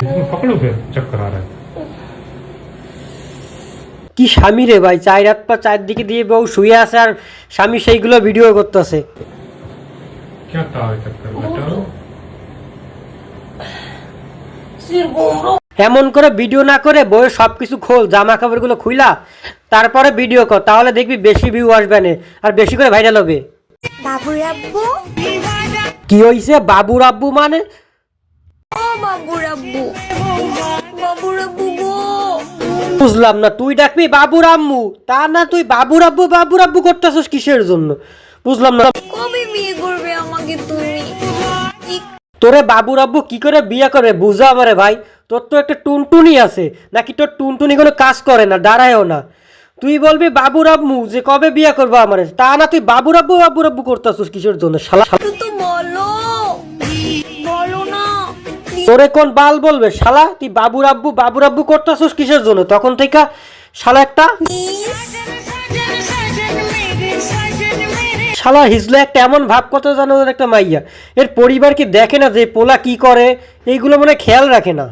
पकड़ो फिर चक्कर आ रहा है। কি স্বামী রে ভাই, চার হাত পা চারদিকে দিয়ে বউ শুয়ে আছে আর স্বামী সেইগুলো ভিডিও করতেছে। क्या था चक्कर बेटा? এমন করে ভিডিও না করে বউয়ের সবকিছু খোল, জামা কাপড়গুলো খুইলা তারপরে ভিডিও কর, তাহলে দেখবি বেশি ভিউ আসবে না আর বেশি করে ভাইরাল হবে। বাবুর আব্বু, কি হইছে বাবুর আব্বু মানে? ও বাবুর আব্বু, বাবুর আব্বু গো। বুঝলাম না, তুই ডাকবি বাবুর আম্মু, তা না তুই বাবুর আব্বু করতেছস কিসের জন্য? বুঝলাম না। কবে বিয়ে করবে আমাকে তুমি? তোরে বাবুর আব্বু কি করে বিয়ে করবে বুঝা আমারে ভাই। তোর তো একটা টুনটুনি আছে নাকি? তোর টুনটুনি কোনো কাজ করে না, দাঁড়ায়ও না। তুই বলবি বাবুর আম্মু যে কবে বিয়ে করবো আমারে, তা না তুই বাবুর আব্বু করতেছস কিসের জন্য শালা? তো বলো, বলো না। তোরে কোন বাল বলবে শালা? তুই বাবুর আব্বু করতেছস কিসের জন্য তখন থেকে শালা একটা? শালা হিজলে একটা এমন ভাব কত জানো একটা মাইয়া, এর পরিবার কি দেখে না যে পোলা কি করে? এইগুলো মনে খেয়াল রাখে না।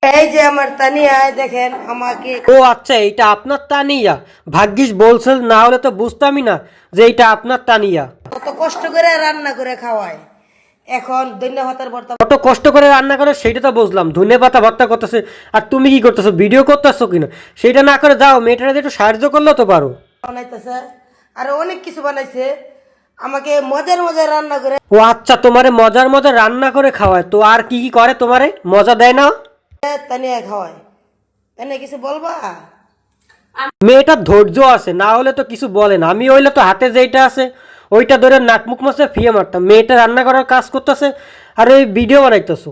এই যে আমার তানিয়া, দেখেন আমাকে। ও আচ্ছা, এইটা আপনার তানিয়া? ভাগ্যিস বলছেন, না হলে তো বুঝতামই না যে এইটা আপনার তানিয়া। কত কষ্ট করে রান্না করে খাওয়ায়, এখন ধন্য ভাতার ভর্তা কত কষ্ট করে রান্না করে সেটা তো বুঝলাম, ধনেপাতা ভর্তা করতেছে। আর তুমি কি করতেছো, ভিডিও করতেছো কিনা সেটা না করে যাও মেয়েটারে একটু সাহায্য করলেও তো পারো। বানাইতেছে, আর অনেক কিছু বানাইছে আমাকে মজার মজার রান্না করে। ও আচ্ছা, তোমারে মজার রান্না করে খাওয়ায় তো? আর কি কি করে তোমারে, মজা দেয় না? তানিয়া খাওয়ায়, এনে কিছু বলবা? মেয়েটার ধৈর্য আছে, না হলে তো কিছু বলে না। আমি হইলে তো হাতে যেইটা আছে ওইটা ধরে নাক মুখ মাছে ফিয়ে মারতাম। মেয়েটা রান্না করার কাজ করতেছে আর এই ভিডিও বানাইতেছো।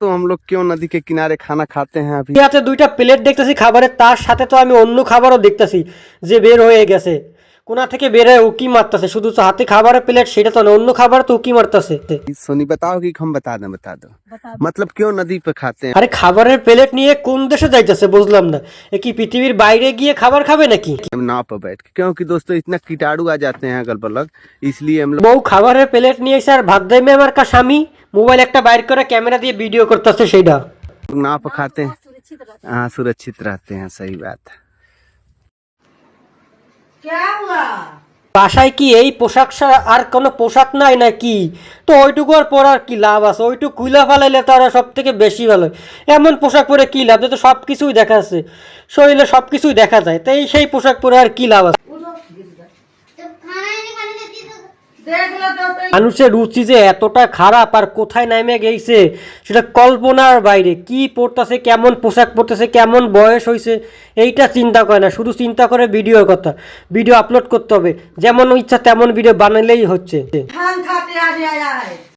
तो हम लोग क्यों नदी के किनारे खाना खाते हैं अभी? হাতে দুইটা প্লেট দেখতেছি খাবারের, তার সাথে তো আমি অন্য খাবারও দেখতেছি যে বের হয়ে গেছে, কোনা থেকে বের হয়ে উকি মারতেছে। শুধু তো হাতে খাবারের প্লেট সেটা তো না, অন্য খাবার তো উকি মারতেছে। सोनी बताओ कि हम बता दो मतलब क्यों नदी पे खाते हैं? আরে খাবারের প্লেট নিয়ে কোন দেশে যাইতেছে বুঝলাম না। এ কি পৃথিবীর বাইরে গিয়ে খাবার খাবে নাকি? हम नाव पर बैठ के, क्योंकि दोस्तों इतना कीटाणु आ जाते हैं अगल बगल, इसलिए हम लोग বউ খাবারের প্লেট নিয়ে এসে আর ভাত দেয় আমার কা স্বামী মোবাইল একটা বাইর করে ক্যামেরা দিয়ে ভিডিও করতেছে সেইটা। नाव पर खाते हैं। हाँ, सुरक्षित रहते हैं, सही बात है। বাসায় কি এই পোশাক আর কোনো পোশাক নাই নাকি? তো ওইটুকু আর পরার কি লাভ আছে? ওইটুকু খুলে ফেলাইলে তারা সব থেকে বেশি ভালো। এমন পোশাক পরে কি লাভ? তো সব কিছুই দেখা আছে, শরীরে সব কিছুই দেখা যায়, তাই সেই পোশাক পরে আর কি লাভ আছে? মানুষের রুচি যে এতটা খারাপ আর কোথায় নেমে গেছে সেটা কল্পনার বাইরে। কি পড়তেছে, কেমন পোশাক পরতেছে, কেমন বয়স হয়েছে এইটা চিন্তা করে না, শুধু চিন্তা করে ভিডিওর কথা। ভিডিও আপলোড করতে হবে, যেমন ইচ্ছা তেমন ভিডিও বানালেই হচ্ছে।